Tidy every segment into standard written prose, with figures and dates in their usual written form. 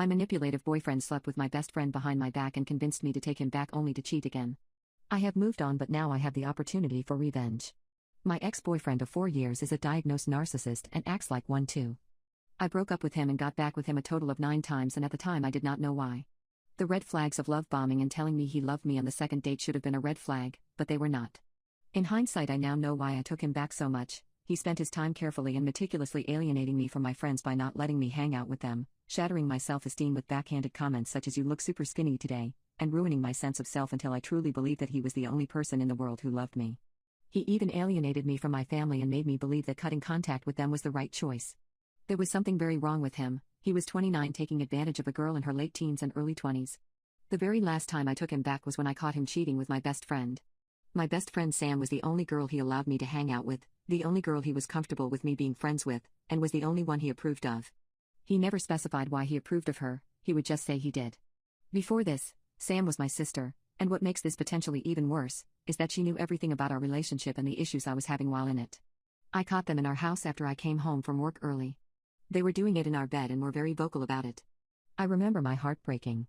My manipulative boyfriend slept with my best friend behind my back and convinced me to take him back only to cheat again. I have moved on, but now I have the opportunity for revenge. My ex-boyfriend of 4 years is a diagnosed narcissist and acts like one too. I broke up with him and got back with him a total of 9 times, and at the time I did not know why. The red flags of love bombing and telling me he loved me on the second date should have been a red flag, but they were not. In hindsight, I now know why I took him back so much. He spent his time carefully and meticulously alienating me from my friends by not letting me hang out with them, shattering my self-esteem with backhanded comments such as "you look super skinny today," and ruining my sense of self until I truly believed that he was the only person in the world who loved me. He even alienated me from my family and made me believe that cutting contact with them was the right choice. There was something very wrong with him. He was 29, taking advantage of a girl in her late teens and early 20s. The very last time I took him back was when I caught him cheating with my best friend. My best friend Sam was the only girl he allowed me to hang out with, the only girl he was comfortable with me being friends with, and was the only one he approved of. He never specified why he approved of her, he would just say he did. Before this, Sam was my sister, and what makes this potentially even worse, is that she knew everything about our relationship and the issues I was having while in it. I caught them in our house after I came home from work early. They were doing it in our bed and were very vocal about it. I remember my heart breaking.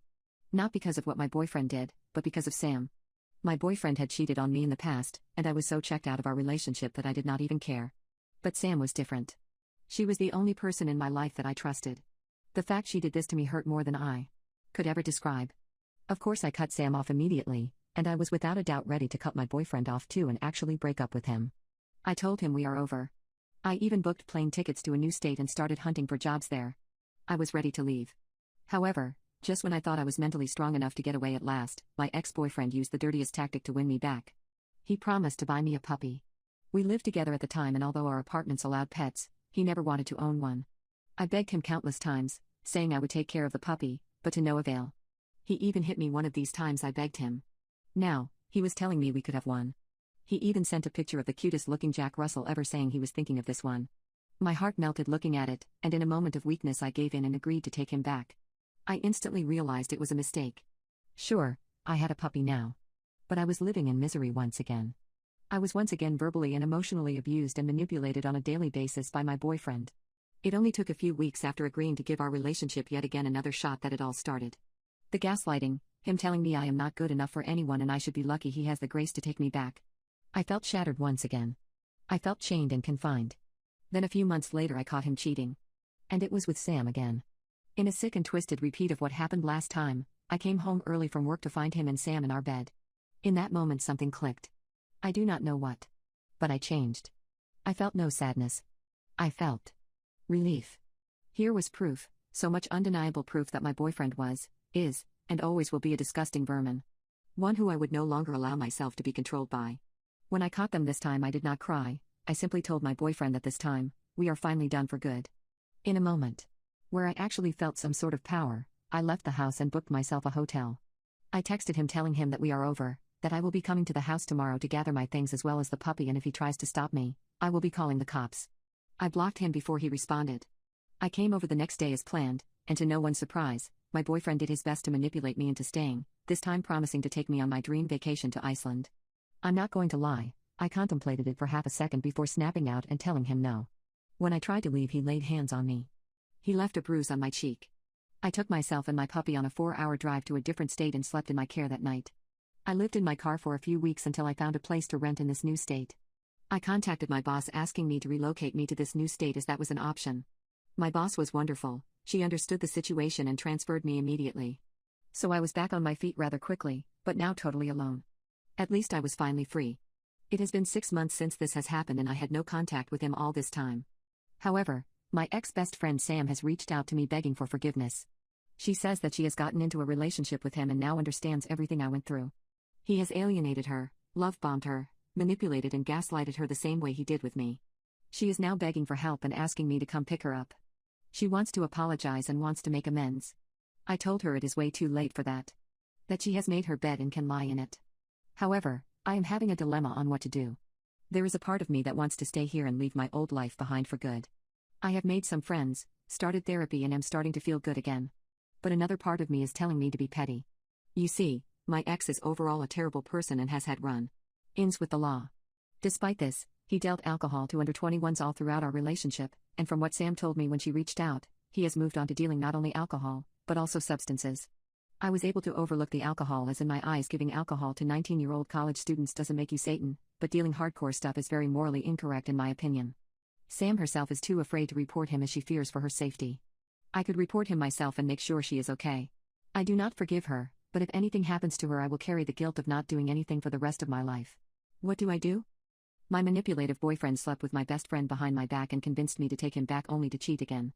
Not because of what my boyfriend did, but because of Sam. My boyfriend had cheated on me in the past, and I was so checked out of our relationship that I did not even care. But Sam was different. She was the only person in my life that I trusted. The fact she did this to me hurt more than I could ever describe. Of course, I cut Sam off immediately, and I was without a doubt ready to cut my boyfriend off too and actually break up with him. I told him we are over. I even booked plane tickets to a new state and started hunting for jobs there. I was ready to leave. However, just when I thought I was mentally strong enough to get away at last, my ex-boyfriend used the dirtiest tactic to win me back. He promised to buy me a puppy. We lived together at the time, and although our apartments allowed pets, he never wanted to own one. I begged him countless times, saying I would take care of the puppy, but to no avail. He even hit me one of these times I begged him. Now, he was telling me we could have one. He even sent a picture of the cutest looking Jack Russell ever, saying he was thinking of this one. My heart melted looking at it, and in a moment of weakness I gave in and agreed to take him back. I instantly realized it was a mistake. Sure, I had a puppy now. But I was living in misery once again. I was once again verbally and emotionally abused and manipulated on a daily basis by my boyfriend. It only took a few weeks after agreeing to give our relationship yet again another shot that it all started. The gaslighting, him telling me I am not good enough for anyone and I should be lucky he has the grace to take me back. I felt shattered once again. I felt chained and confined. Then a few months later I caught him cheating. And it was with Sam again. In a sick and twisted repeat of what happened last time, I came home early from work to find him and Sam in our bed. In that moment something clicked. I do not know what. But I changed. I felt no sadness. I felt relief. Here was proof, so much undeniable proof that my boyfriend was, is, and always will be a disgusting vermin. One who I would no longer allow myself to be controlled by. When I caught them this time I did not cry, I simply told my boyfriend that this time, we are finally done for good. In a moment, where I actually felt some sort of power, I left the house and booked myself a hotel. I texted him telling him that we are over, that I will be coming to the house tomorrow to gather my things as well as the puppy, and if he tries to stop me, I will be calling the cops. I blocked him before he responded. I came over the next day as planned, and to no one's surprise, my boyfriend did his best to manipulate me into staying, this time promising to take me on my dream vacation to Iceland. I'm not going to lie, I contemplated it for half a second before snapping out and telling him no. When I tried to leave, he laid hands on me. He left a bruise on my cheek. I took myself and my puppy on a 4-hour drive to a different state and slept in my car that night. I lived in my car for a few weeks until I found a place to rent in this new state. I contacted my boss asking me to relocate me to this new state as that was an option. My boss was wonderful, she understood the situation and transferred me immediately. So I was back on my feet rather quickly, but now totally alone. At least I was finally free. It has been 6 months since this has happened and I had no contact with him all this time. However, my ex-best friend Sam has reached out to me begging for forgiveness. She says that she has gotten into a relationship with him and now understands everything I went through. He has alienated her, love-bombed her, manipulated and gaslighted her the same way he did with me. She is now begging for help and asking me to come pick her up. She wants to apologize and wants to make amends. I told her it is way too late for that. That she has made her bed and can lie in it. However, I am having a dilemma on what to do. There is a part of me that wants to stay here and leave my old life behind for good. I have made some friends, started therapy and am starting to feel good again. But another part of me is telling me to be petty. You see, my ex is overall a terrible person and has had run-ins with the law. Despite this, he dealt alcohol to under 21s all throughout our relationship, and from what Sam told me when she reached out, he has moved on to dealing not only alcohol, but also substances. I was able to overlook the alcohol, as in my eyes giving alcohol to 19-year-old college students doesn't make you Satan, but dealing hardcore stuff is very morally incorrect in my opinion. Sam herself is too afraid to report him as she fears for her safety. I could report him myself and make sure she is okay. I do not forgive her, but if anything happens to her I will carry the guilt of not doing anything for the rest of my life. What do I do? My manipulative boyfriend slept with my best friend behind my back and convinced me to take him back only to cheat again.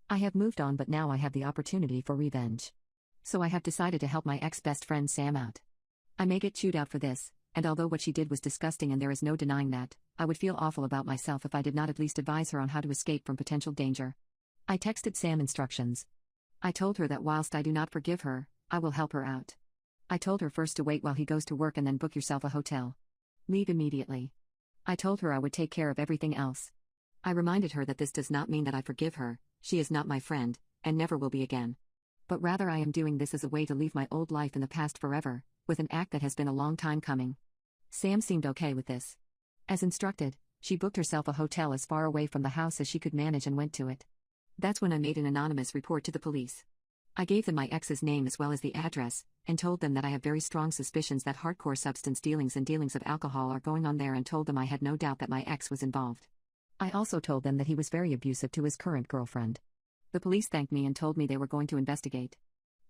I have moved on, but now I have the opportunity for revenge. So I have decided to help my ex-best friend Sam out. I may get chewed out for this, and although what she did was disgusting and there is no denying that, I would feel awful about myself if I did not at least advise her on how to escape from potential danger. I texted Sam instructions. I told her that whilst I do not forgive her, I will help her out. I told her first to wait while he goes to work and then book yourself a hotel. Leave immediately. I told her I would take care of everything else. I reminded her that this does not mean that I forgive her, she is not my friend, and never will be again. But rather I am doing this as a way to leave my old life in the past forever, with an act that has been a long time coming. Sam seemed okay with this. As instructed, she booked herself a hotel as far away from the house as she could manage and went to it. That's when I made an anonymous report to the police. I gave them my ex's name as well as the address, and told them that I have very strong suspicions that hardcore substance dealings and dealings of alcohol are going on there, and told them I had no doubt that my ex was involved. I also told them that he was very abusive to his current girlfriend. The police thanked me and told me they were going to investigate.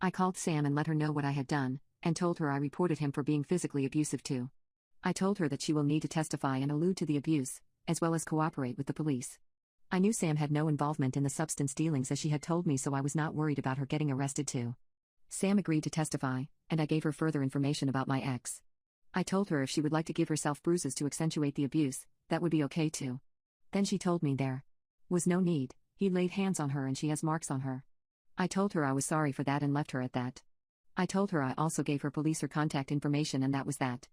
I called Sam and let her know what I had done, and told her I reported him for being physically abusive too. I told her that she will need to testify and allude to the abuse, as well as cooperate with the police. I knew Sam had no involvement in the substance dealings as she had told me, so I was not worried about her getting arrested too. Sam agreed to testify, and I gave her further information about my ex. I told her if she would like to give herself bruises to accentuate the abuse, that would be okay too. Then she told me there was no need, he laid hands on her and she has marks on her. I told her I was sorry for that and left her at that. I told her I also gave her police her contact information, and that was that.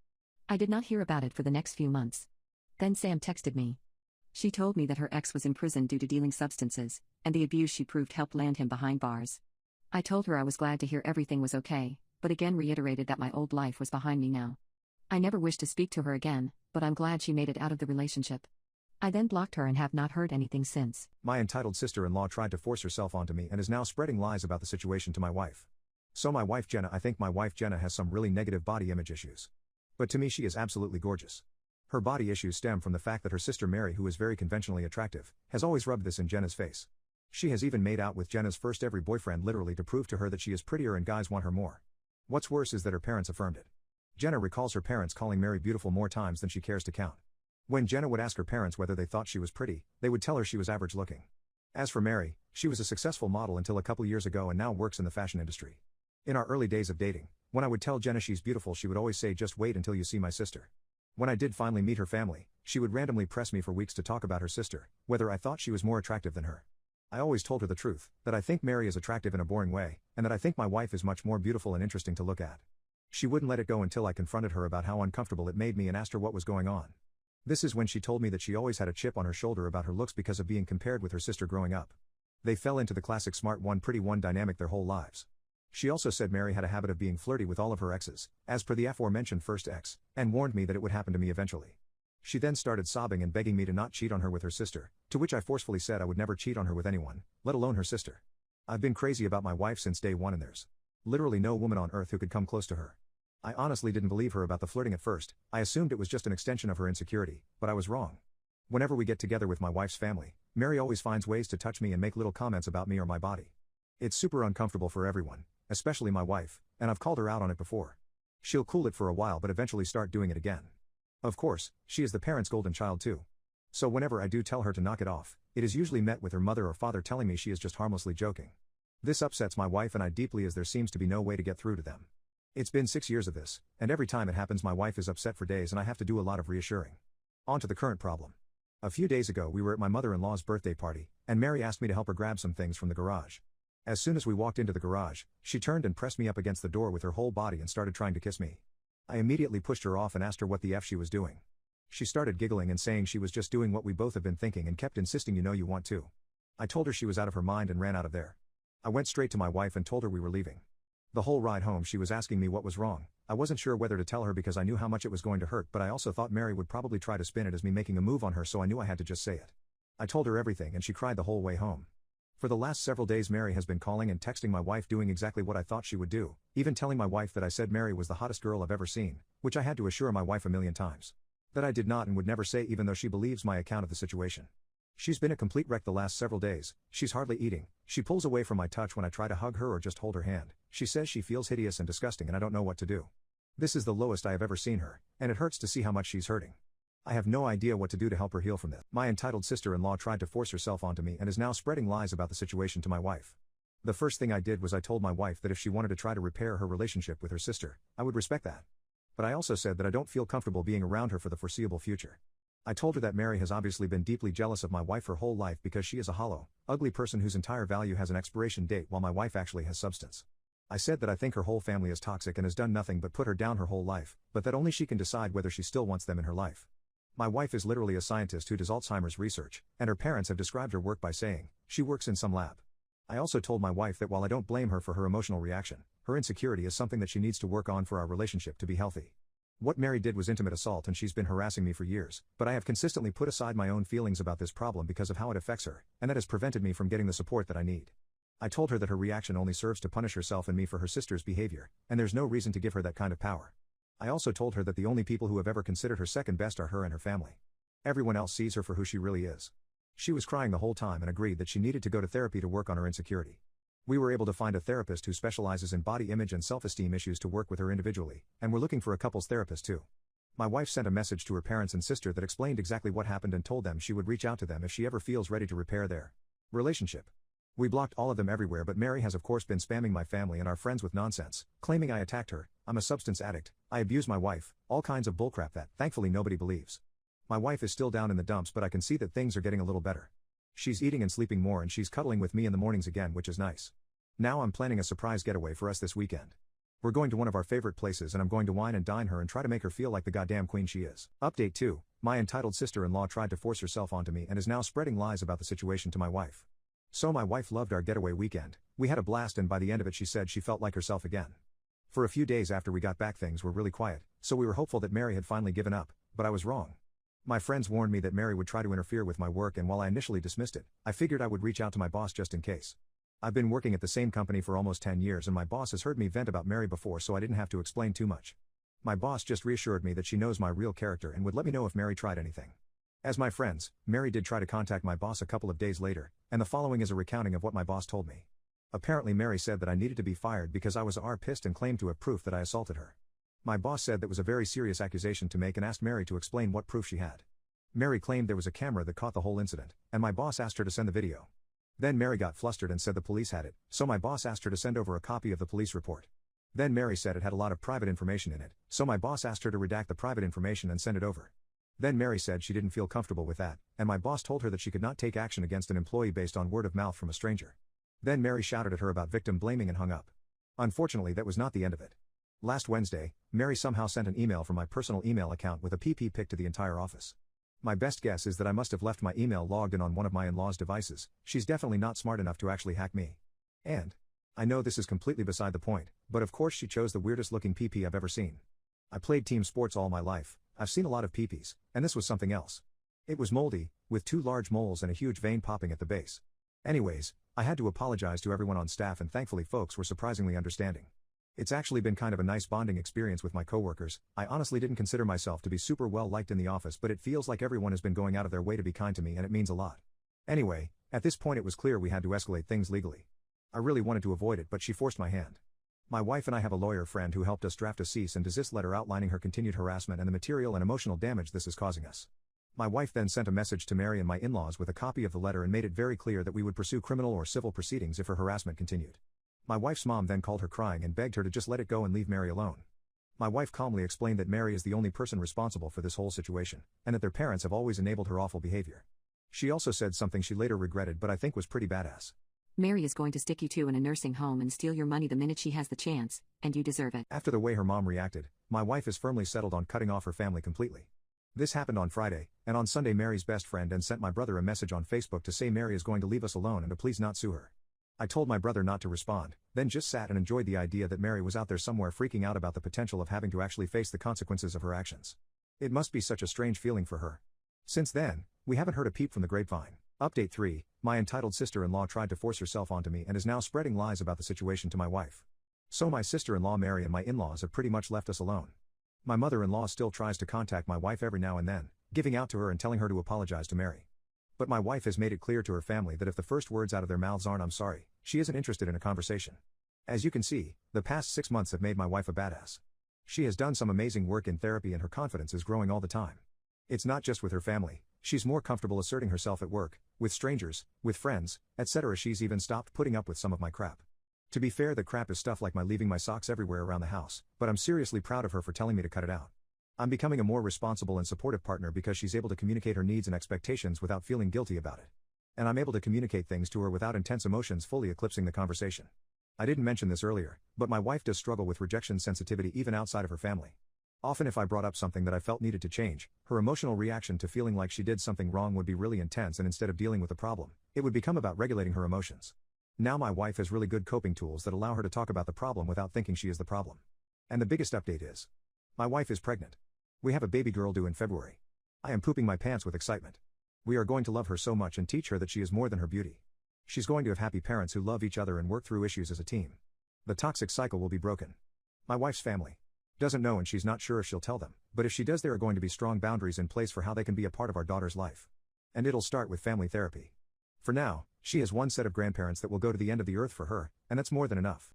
I did not hear about it for the next few months. Then Sam texted me. She told me that her ex was in prison due to dealing substances, and the abuse she proved helped land him behind bars. I told her I was glad to hear everything was okay, but again reiterated that my old life was behind me now. I never wished to speak to her again, but I'm glad she made it out of the relationship. I then blocked her and have not heard anything since. My entitled sister-in-law tried to force herself onto me and is now spreading lies about the situation to my wife. So my wife Jenna, I think my wife Jenna has some really negative body image issues. But to me she is absolutely gorgeous. Her body issues stem from the fact that her sister Mary, who is very conventionally attractive, has always rubbed this in Jenna's face. She has even made out with Jenna's first ever boyfriend literally to prove to her that she is prettier and guys want her more. What's worse is that her parents affirmed it. Jenna recalls her parents calling Mary beautiful more times than she cares to count. When Jenna would ask her parents whether they thought she was pretty, they would tell her she was average looking. As for Mary, she was a successful model until a couple years ago and now works in the fashion industry. In our early days of dating, when I would tell Jenna she's beautiful, she would always say, "Just wait until you see my sister." When I did finally meet her family, she would randomly press me for weeks to talk about her sister, whether I thought she was more attractive than her. I always told her the truth, that I think Mary is attractive in a boring way, and that I think my wife is much more beautiful and interesting to look at. She wouldn't let it go until I confronted her about how uncomfortable it made me and asked her what was going on. This is when she told me that she always had a chip on her shoulder about her looks because of being compared with her sister growing up. They fell into the classic smart one pretty one dynamic their whole lives. She also said Mary had a habit of being flirty with all of her exes, as per the aforementioned first ex, and warned me that it would happen to me eventually. She then started sobbing and begging me to not cheat on her with her sister, to which I forcefully said I would never cheat on her with anyone, let alone her sister. I've been crazy about my wife since day one and there's literally no woman on earth who could come close to her. I honestly didn't believe her about the flirting at first. I assumed it was just an extension of her insecurity, but I was wrong. Whenever we get together with my wife's family, Mary always finds ways to touch me and make little comments about me or my body. It's super uncomfortable for everyone, especially my wife, and I've called her out on it before. She'll cool it for a while but eventually start doing it again. Of course, she is the parent's golden child too. So whenever I do tell her to knock it off, it is usually met with her mother or father telling me she is just harmlessly joking. This upsets my wife and I deeply, as there seems to be no way to get through to them. It's been 6 years of this, and every time it happens my wife is upset for days and I have to do a lot of reassuring. On to the current problem. A few days ago we were at my mother-in-law's birthday party, and Mary asked me to help her grab some things from the garage. As soon as we walked into the garage, she turned and pressed me up against the door with her whole body and started trying to kiss me. I immediately pushed her off and asked her what the F she was doing. She started giggling and saying she was just doing what we both have been thinking and kept insisting, "You know you want to." I told her she was out of her mind and ran out of there. I went straight to my wife and told her we were leaving. The whole ride home she was asking me what was wrong. I wasn't sure whether to tell her because I knew how much it was going to hurt, but I also thought Mary would probably try to spin it as me making a move on her, so I knew I had to just say it. I told her everything and she cried the whole way home. For the last several days Mary has been calling and texting my wife doing exactly what I thought she would do, even telling my wife that I said Mary was the hottest girl I've ever seen, which I had to assure my wife a million times. That I did not and would never say even though she believes my account of the situation. She's been a complete wreck the last several days, she's hardly eating, she pulls away from my touch when I try to hug her or just hold her hand, she says she feels hideous and disgusting and I don't know what to do. This is the lowest I have ever seen her, and it hurts to see how much she's hurting. I have no idea what to do to help her heal from this. My entitled sister-in-law tried to force herself onto me and is now spreading lies about the situation to my wife. The first thing I did was I told my wife that if she wanted to try to repair her relationship with her sister, I would respect that. But I also said that I don't feel comfortable being around her for the foreseeable future. I told her that Mary has obviously been deeply jealous of my wife her whole life because she is a hollow, ugly person whose entire value has an expiration date while my wife actually has substance. I said that I think her whole family is toxic and has done nothing but put her down her whole life, but that only she can decide whether she still wants them in her life. My wife is literally a scientist who does Alzheimer's research, and her parents have described her work by saying, she works in some lab. I also told my wife that while I don't blame her for her emotional reaction, her insecurity is something that she needs to work on for our relationship to be healthy. What Mary did was intimate assault and she's been harassing me for years, but I have consistently put aside my own feelings about this problem because of how it affects her, and that has prevented me from getting the support that I need. I told her that her reaction only serves to punish herself and me for her sister's behavior, and there's no reason to give her that kind of power. I also told her that the only people who have ever considered her second best are her and her family. Everyone else sees her for who she really is. She was crying the whole time and agreed that she needed to go to therapy to work on her insecurity. We were able to find a therapist who specializes in body image and self-esteem issues to work with her individually, and we're looking for a couples therapist too. My wife sent a message to her parents and sister that explained exactly what happened and told them she would reach out to them if she ever feels ready to repair their relationship. We blocked all of them everywhere, but Mary has of course been spamming my family and our friends with nonsense, claiming I attacked her, I'm a substance addict, I abuse my wife, all kinds of bullcrap that, thankfully, nobody believes. My wife is still down in the dumps, but I can see that things are getting a little better. She's eating and sleeping more and she's cuddling with me in the mornings again, which is nice. Now I'm planning a surprise getaway for us this weekend. We're going to one of our favorite places and I'm going to wine and dine her and try to make her feel like the goddamn queen she is. Update 2. My entitled sister-in-law tried to force herself onto me and is now spreading lies about the situation to my wife. So my wife loved our getaway weekend, we had a blast and by the end of it she said she felt like herself again. For a few days after we got back things were really quiet, so we were hopeful that Mary had finally given up, but I was wrong. My friends warned me that Mary would try to interfere with my work and while I initially dismissed it, I figured I would reach out to my boss just in case. I've been working at the same company for almost 10 years and my boss has heard me vent about Mary before so I didn't have to explain too much. My boss just reassured me that she knows my real character and would let me know if Mary tried anything. As my friends, Mary did try to contact my boss a couple of days later, and the following is a recounting of what my boss told me. Apparently Mary said that I needed to be fired because I was pissed and claimed to have proof that I assaulted her. My boss said that was a very serious accusation to make and asked Mary to explain what proof she had. Mary claimed there was a camera that caught the whole incident, and my boss asked her to send the video. Then Mary got flustered and said the police had it, so my boss asked her to send over a copy of the police report. Then Mary said it had a lot of private information in it, so my boss asked her to redact the private information and send it over. Then Mary said she didn't feel comfortable with that, and my boss told her that she could not take action against an employee based on word of mouth from a stranger. Then Mary shouted at her about victim blaming and hung up. Unfortunately that was not the end of it. Last Wednesday, Mary somehow sent an email from my personal email account with a PP pic to the entire office. My best guess is that I must have left my email logged in on one of my in-laws' devices, she's definitely not smart enough to actually hack me. And I know this is completely beside the point, but of course she chose the weirdest looking PP I've ever seen. I played team sports all my life, I've seen a lot of PPs, and this was something else. It was moldy, with 2 large moles and a huge vein popping at the base. Anyways, I had to apologize to everyone on staff and thankfully folks were surprisingly understanding. It's actually been kind of a nice bonding experience with my coworkers. I honestly didn't consider myself to be super well liked in the office, but it feels like everyone has been going out of their way to be kind to me and it means a lot. Anyway, at this point it was clear we had to escalate things legally. I really wanted to avoid it, but she forced my hand. My wife and I have a lawyer friend who helped us draft a cease and desist letter outlining her continued harassment and the material and emotional damage this is causing us. My wife then sent a message to Mary and my in-laws with a copy of the letter and made it very clear that we would pursue criminal or civil proceedings if her harassment continued. My wife's mom then called her crying and begged her to just let it go and leave Mary alone. My wife calmly explained that Mary is the only person responsible for this whole situation, and that their parents have always enabled her awful behavior. She also said something she later regretted but I think was pretty badass. Mary is going to stick you two in a nursing home and steal your money the minute she has the chance, and you deserve it. After the way her mom reacted, my wife is firmly settled on cutting off her family completely. This happened on Friday, and on Sunday Mary's best friend then sent my brother a message on Facebook to say Mary is going to leave us alone and to please not sue her. I told my brother not to respond, then just sat and enjoyed the idea that Mary was out there somewhere freaking out about the potential of having to actually face the consequences of her actions. It must be such a strange feeling for her. Since then, we haven't heard a peep from the grapevine. Update 3. My entitled sister-in-law tried to force herself onto me and is now spreading lies about the situation to my wife. So my sister-in-law Mary and my in-laws have pretty much left us alone. My mother-in-law still tries to contact my wife every now and then, giving out to her and telling her to apologize to Mary. But my wife has made it clear to her family that if the first words out of their mouths aren't "I'm sorry," she isn't interested in a conversation. As you can see, the past 6 months have made my wife a badass. She has done some amazing work in therapy and her confidence is growing all the time. It's not just with her family, she's more comfortable asserting herself at work, with strangers, with friends, etc. She's even stopped putting up with some of my crap. To be fair, the crap is stuff like my leaving my socks everywhere around the house, but I'm seriously proud of her for telling me to cut it out. I'm becoming a more responsible and supportive partner because she's able to communicate her needs and expectations without feeling guilty about it. And I'm able to communicate things to her without intense emotions fully eclipsing the conversation. I didn't mention this earlier, but my wife does struggle with rejection sensitivity even outside of her family. Often if I brought up something that I felt needed to change, her emotional reaction to feeling like she did something wrong would be really intense, and instead of dealing with the problem, it would become about regulating her emotions. Now my wife has really good coping tools that allow her to talk about the problem without thinking she is the problem. And the biggest update is, my wife is pregnant. We have a baby girl due in February. I am pooping my pants with excitement. We are going to love her so much and teach her that she is more than her beauty. She's going to have happy parents who love each other and work through issues as a team. The toxic cycle will be broken. My wife's family doesn't know and she's not sure if she'll tell them, but if she does, there are going to be strong boundaries in place for how they can be a part of our daughter's life. And it'll start with family therapy. For now, she has one set of grandparents that will go to the end of the earth for her, and that's more than enough.